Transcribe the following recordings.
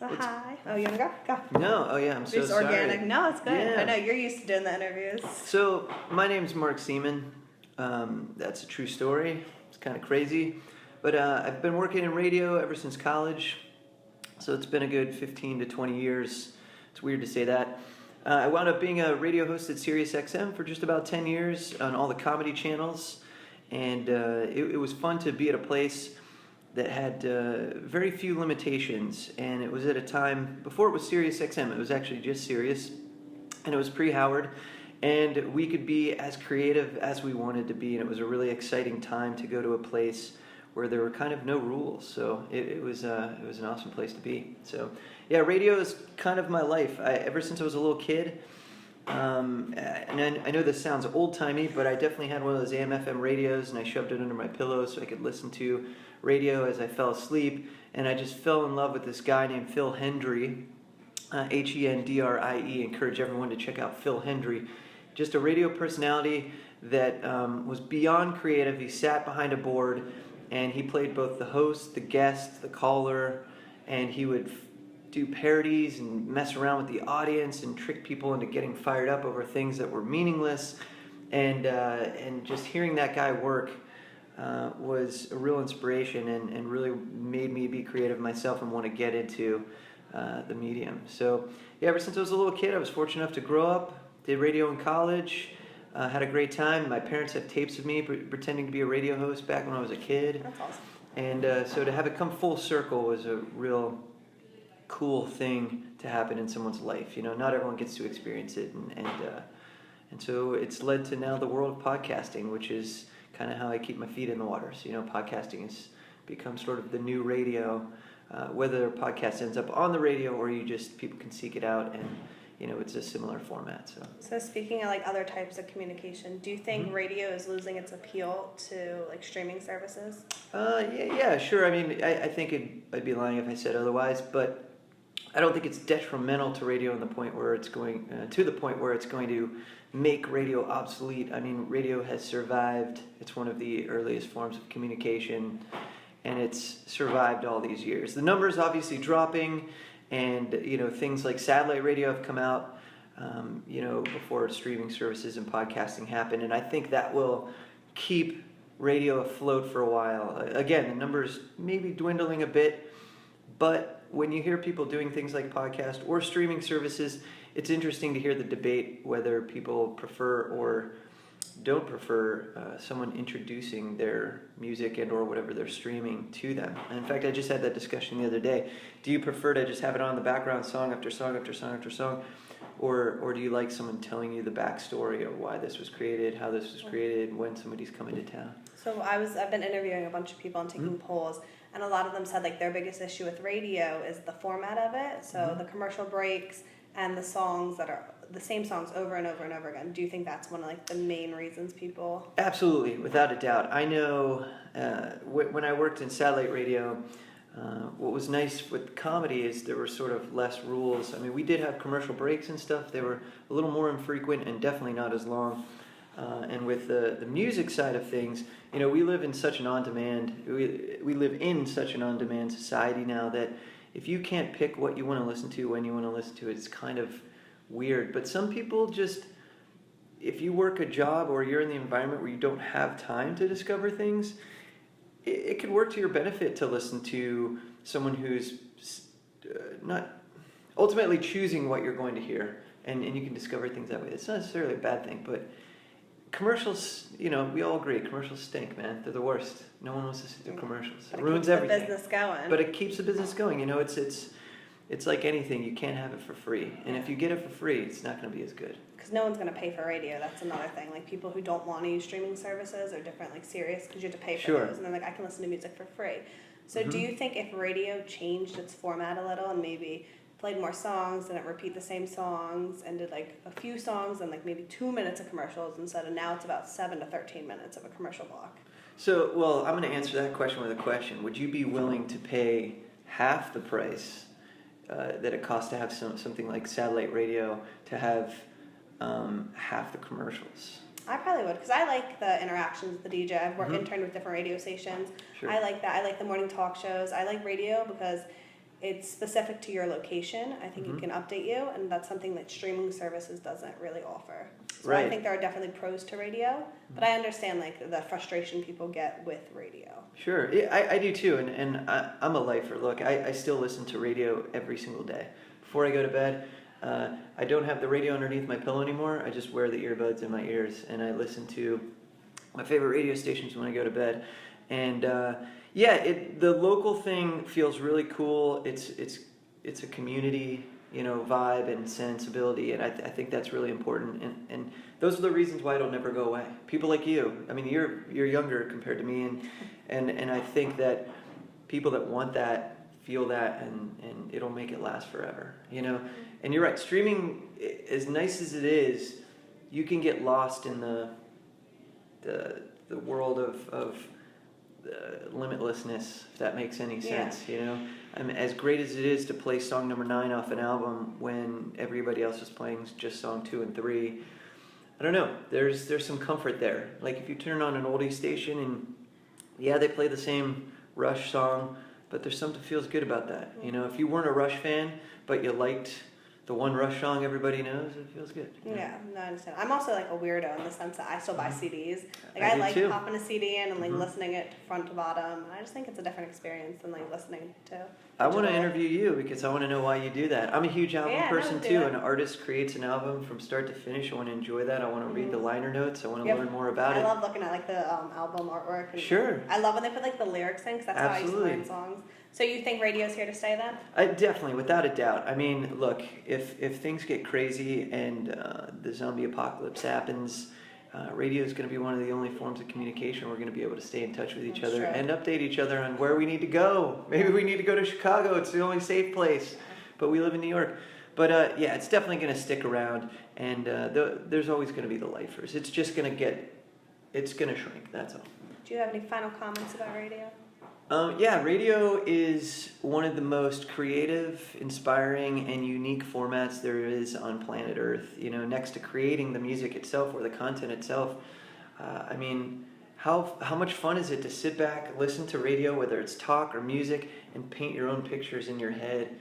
So hi. Oh, you want to go? Go. No. Oh, yeah. I'm so sorry. Organic. No, it's good. Yeah. I know you're used to doing the interviews. So my name's Mark Seman. That's a true story. It's kind of crazy, but I've been working in radio ever since college. So it's been a good 15 to 20 years. It's weird to say that. I wound up being a radio host at Sirius XM for just about 10 years on all the comedy channels, and it was fun to be at a place that had very few limitations, and it was at a time before it was Sirius XM. It was actually just Sirius, and it was pre-Howard, and we could be as creative as we wanted to be, and it was a really exciting time to go to a place where there were kind of no rules. So it was an awesome place to be. So yeah, radio is kind of my life. Ever since I was a little kid, and I know this sounds old-timey, but I definitely had one of those AM/FM radios, and I shoved it under my pillow so I could listen to radio as I fell asleep. And I just fell in love with this guy named Phil Hendrie, Hendrie. Encourage everyone to check out Phil Hendrie. Just a radio personality that was beyond creative. He sat behind a board, and he played both the host, the guest, the caller, and he would do parodies and mess around with the audience and trick people into getting fired up over things that were meaningless. And just hearing that guy work was a real inspiration and really made me be creative myself and want to get into the medium. So yeah, ever since I was a little kid, I was fortunate enough to grow up, did radio in college, had a great time. My parents have tapes of me pretending to be a radio host back when I was a kid. That's awesome. And so to have it come full circle was a real cool thing to happen in someone's life. You know, not everyone gets to experience it, and so it's led to now the world of podcasting, which is kind of how I keep my feet in the water. So, you know, podcasting has become sort of the new radio, whether a podcast ends up on the radio or people can seek it out, and you know, it's a similar format. So speaking of like other types of communication, do you think radio is losing its appeal to like streaming services? Yeah, sure. I mean, I think I'd be lying if I said otherwise, but I don't think it's detrimental to radio to the point where it's going to make radio obsolete. I mean, radio has survived. It's one of the earliest forms of communication, and it's survived all these years. The numbers obviously dropping, and you know, things like satellite radio have come out, you know, before streaming services and podcasting happened, and I think that will keep radio afloat for a while. Again, the numbers may be dwindling a bit, but when you hear people doing things like podcast or streaming services, it's interesting to hear the debate whether people prefer or don't prefer someone introducing their music and or whatever they're streaming to them. And in fact, I just had that discussion the other day. Do you prefer to just have it on the background, song after song after song after song, or do you like someone telling you the backstory of why this was created, how this was created, when somebody's coming to town? So I've been interviewing a bunch of people and taking polls, and a lot of them said like their biggest issue with radio is the format of it. So the commercial breaks and the songs that are the same songs over and over and over again. Do you think that's one of like the main reasons people? Absolutely, without a doubt. I know when I worked in satellite radio, what was nice with comedy is there were sort of less rules. I mean, we did have commercial breaks and stuff. They were a little more infrequent and definitely not as long. And with the music side of things, you know, we live in such an on-demand society now that if you can't pick what you want to listen to when you want to listen to it, it's kind of weird. But some people just, if you work a job or you're in the environment where you don't have time to discover things, it could work to your benefit to listen to someone who's not ultimately choosing what you're going to hear, and you can discover things that way. It's not necessarily a bad thing, but commercials, you know, we all agree, commercials stink, man. They're the worst. No one wants to sit through commercials. It ruins everything. It keeps the business going. But it keeps the business going. You know, it's like anything. You can't have it for free. And if you get it for free, it's not going to be as good. Because no one's going to pay for radio. That's another thing. Like people who don't want to use streaming services or different, like Sirius, because you have to pay for those. And then like I can listen to music for free. So do you think if radio changed its format a little and maybe played more songs, didn't repeat the same songs, and did like a few songs and like maybe 2 minutes of commercials instead of now it's about 7 to 13 minutes of a commercial block? So, well, I'm going to answer that question with a question. Would you be willing to pay half the price that it costs to have something like satellite radio to have half the commercials? I probably would, because I like the interactions with the DJ. I've interned with different radio stations. Sure. I like that. I like the morning talk shows. I like radio because it's specific to your location. I think Mm-hmm. it can update you, and that's something that streaming services doesn't really offer. So Right. I think there are definitely pros to radio, but I understand like the frustration people get with radio. Sure, yeah, I do too, and I'm a lifer. Look, I still listen to radio every single day. Before I go to bed, I don't have the radio underneath my pillow anymore. I just wear the earbuds in my ears, and I listen to my favorite radio stations when I go to bed. And yeah, the local thing feels really cool. It's a community, vibe and sensibility, and I think that's really important. And those are the reasons why it'll never go away. People like you, I mean, you're younger compared to me, and I think that people that want that feel that, and it'll make it last forever. And you're right. Streaming, as nice as it is, you can get lost in the world of limitlessness, if that makes any sense. I mean, as great as it is to play song number 9 off an album when everybody else is playing just song 2 and 3, I don't know, there's some comfort there. Like if you turn on an oldie station and yeah, they play the same Rush song, but there's something that feels good about that. If you weren't a Rush fan but you liked the one Rush song everybody knows, it feels good. Yeah, no, I understand. I'm also like a weirdo in the sense that I still buy CDs. Like I I do like too. popping a CD in and like listening it front to bottom. I just think it's a different experience than like listening to. I want to interview you because I want to know why you do that. I'm a huge album person too. An artist creates an album from start to finish. I want to enjoy that. I want to read the liner notes. I want to learn more about it. I love looking at like the album artwork. And Sure. I love when they put like the lyrics in because that's how I used to learn songs. So you think radio's here to stay then? Definitely, without a doubt. I mean, look, if things get crazy and the zombie apocalypse happens, radio is going to be one of the only forms of communication we're going to be able to stay in touch with each other and update each other on where we need to go. Maybe we need to go to Chicago. It's the only safe place. But we live in New York. But yeah, it's definitely going to stick around. And there's always going to be the lifers. It's just going to it's going to shrink. That's all. Do you have any final comments about radio? Yeah, radio is one of the most creative, inspiring, and unique formats there is on planet Earth. Next to creating the music itself or the content itself, I mean, how much fun is it to sit back, listen to radio, whether it's talk or music, and paint your own pictures in your head?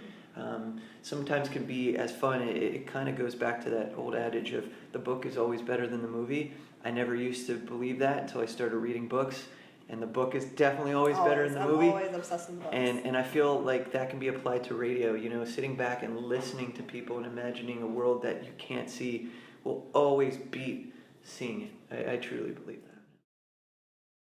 Sometimes can be as fun. It kind of goes back to that old adage of the book is always better than the movie. I never used to believe that until I started reading books. And the book is definitely always better than the movie. I'm always obsessed with books. And I feel like that can be applied to radio. Sitting back and listening to people and imagining a world that you can't see will always beat seeing it. I truly believe that.